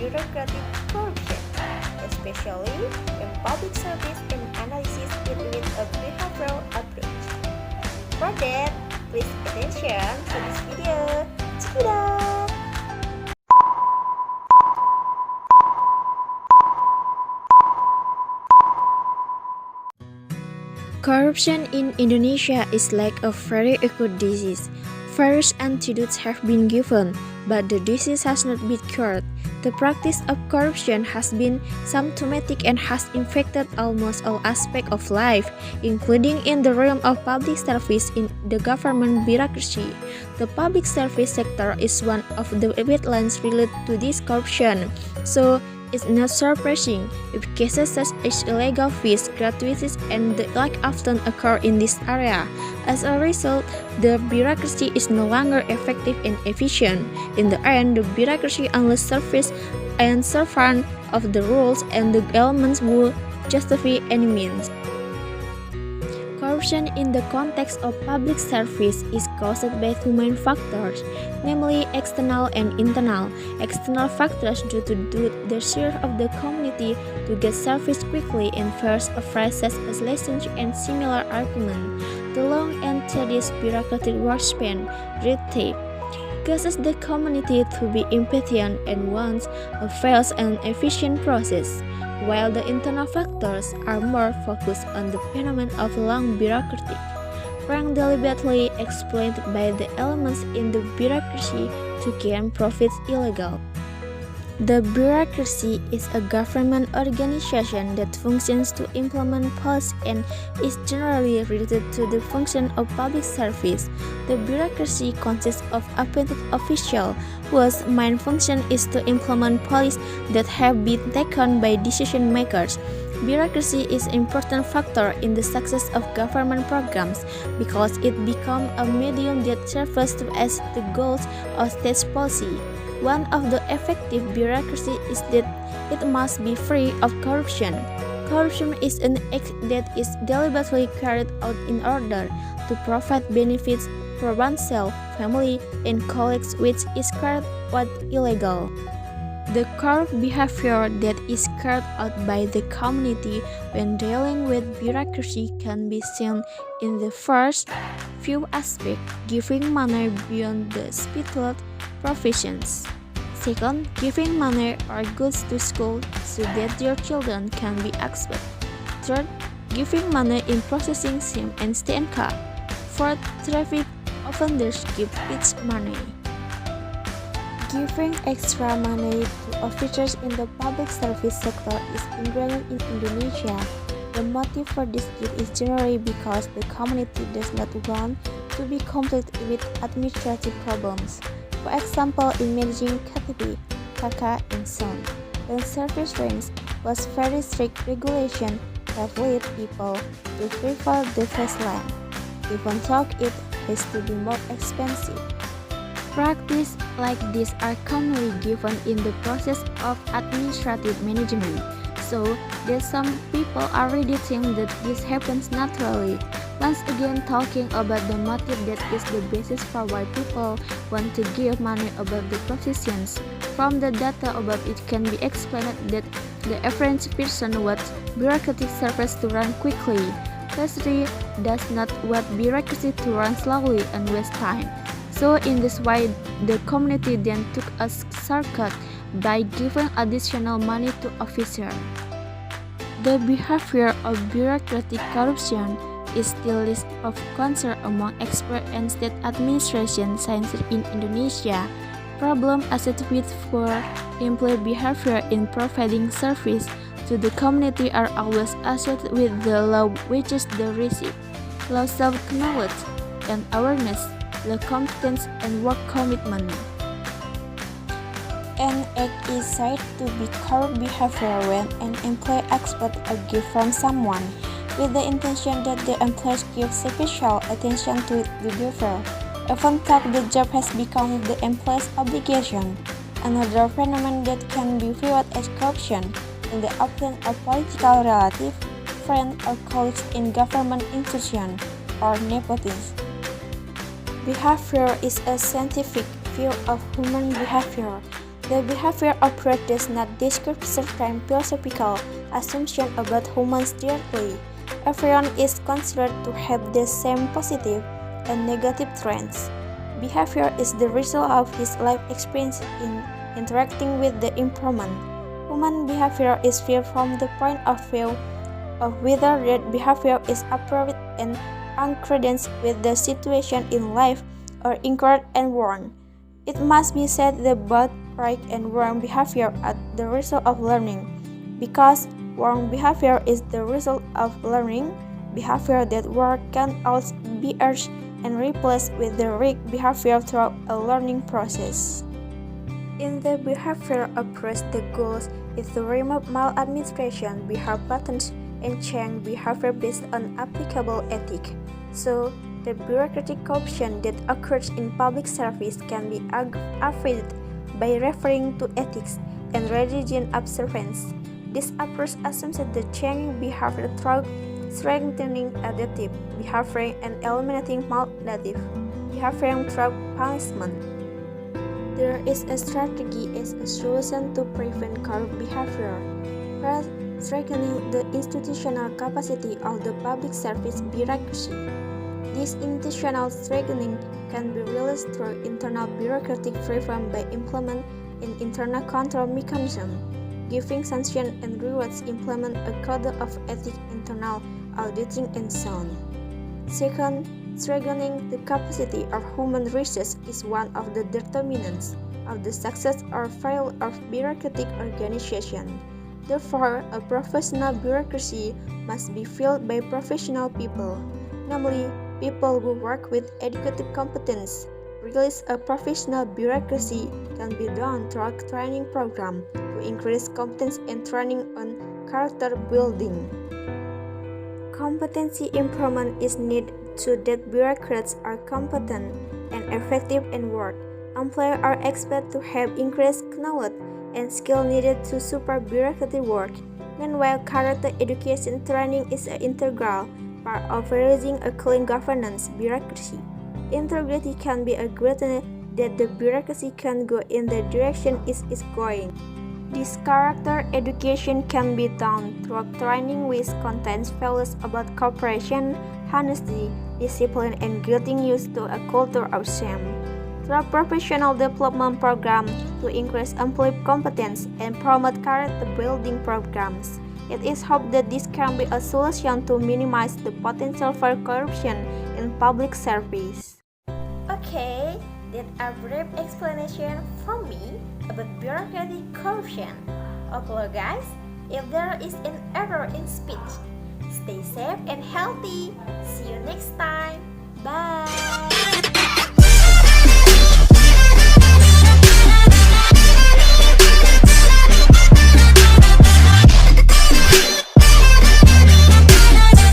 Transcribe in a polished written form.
bureaucratic corruption, especially in public service and analysis it with a behavioral approach. For that, please attention to this video. Check it out! Corruption in Indonesia is like a very acute disease. Various antidotes have been given, but the disease has not been cured. The practice of corruption has been symptomatic and has infected almost all aspects of life, including in the realm of public service in the government bureaucracy. The public service sector is one of the wetlands related to this corruption. So, it's not surprising if cases such as illegal fees, gratuities, and the like often occur in this area. As a result, the bureaucracy is no longer effective and efficient. In the end, the bureaucracy only serves and servant of the rules and the elements will justify any means. Corruption in the context of public service is caused by two main factors, namely external and internal. External factors due to the desire of the community to get service quickly and first phrases as lessons and similar argument. The long and tedious bureaucratic workspan, red tape, causes the community to be impatient and wants a fast and efficient process, while the internal factors are more focused on the phenomenon of long bureaucratic, rank deliberately exploited by the elements in the bureaucracy to gain profits illegal. The bureaucracy is a government organization that functions to implement policy and is generally related to the function of public service. The bureaucracy consists of appointed officials whose main function is to implement policies that have been taken by decision makers. Bureaucracy is an important factor in the success of government programs because it becomes a medium that serves to as the goals of state policy. One of the effective bureaucracy is that it must be free of corruption. Corruption is an act that is deliberately carried out in order to provide benefits for oneself, family, and colleagues which is carried out illegal. The corrupt behavior that is carried out by the community when dealing with bureaucracy can be seen in the first few aspects, giving money beyond the stipulated provisions. Second, giving money or goods to school so that your children can be expert. Third, giving money in processing SIM and STNK. Fourth, traffic offenders give each money. Giving extra money to officers in the public service sector is ingrained in Indonesia. The motive for this deed is generally because the community does not want to be conflicted with administrative problems. For example, in managing KTP, KK, and so on. When service ranks was very strict regulation that led people to prefer the first line, even though it has to be more expensive. Practice like this are commonly given in the process of administrative management, so that some people already think that this happens naturally. Once again, talking about the motive that is the basis for why people want to give money about the positions. From the data about it can be explained that the average person wants bureaucratic service to run quickly. Firstly, does not want bureaucracy to run slowly and waste time. So in this way, the community then took a shortcut by giving additional money to officers. The behavior of bureaucratic corruption is still list of concern among experts and state administration scientists in Indonesia. Problems associated with poor employee behavior in providing service to the community are always associated with the low wages they receive, low self-knowledge and awareness, low competence and work commitment. An act is said to be corrupt behavior when an employee expects a gift from someone, with the intention that the employees give special attention to the giver, even though the job has become the employee's obligation. Another phenomenon that can be viewed as corruption in the opinion of political relative, friends or colleagues in government institutions, or nepotism. Behavior is a scientific view of human behavior. The behavior approach does not describe certain philosophical assumptions about humans directly. Everyone is considered to have the same positive and negative traits. Behavior is the result of his life experience in interacting with the environment. Human behavior is viewed from the point of view of whether that behavior is appropriate and accordance with the situation in life or incorrect and wrong. It must be said that both right and wrong behavior are the result of learning, because wrong behavior is the result of learning. Behavior that works can also be urged and replaced with the right behavior through a learning process. In the behavior approach, the goal is to remove maladministration, behavior patterns, and change behavior based on applicable ethics. So, the bureaucratic corruption that occurs in public service can be avoided by referring to ethics and religion observance. This approach assumes that changing behavior through strengthening adaptive behavior and eliminating maladaptive behavior through punishment. There is a strategy as a solution to prevent corrupt behavior. First, strengthening the institutional capacity of the public service bureaucracy. This institutional strengthening can be realized through internal bureaucratic reform by implementing an internal control mechanism, giving sanctions and rewards, implement a code of ethics, internal auditing, and so on. Second, strengthening the capacity of human resources is one of the determinants of the success or failure of bureaucratic organization. Therefore, a professional bureaucracy must be filled by professional people, namely people who work with adequate competence. Release a professional bureaucracy can be done through a training program to increase competence and training on character building. Competency improvement is needed so that bureaucrats are competent and effective in work. Employers are expected to have increased knowledge and skill needed to support bureaucratic work. Meanwhile, character education training is an integral part of raising a clean governance bureaucracy. Integrity can be a greater that the bureaucracy can go in the direction it is going. This character education can be done through training which contains values about cooperation, honesty, discipline, and getting used to a culture of shame. Through professional development programs to increase employee competence and promote character building programs. It is hoped that this can be a solution to minimize the potential for corruption in public service. Okay, that's a brief explanation from me about bureaucratic corruption. Okay guys, if there is an error in speech, stay safe and healthy. See you next time. Bye.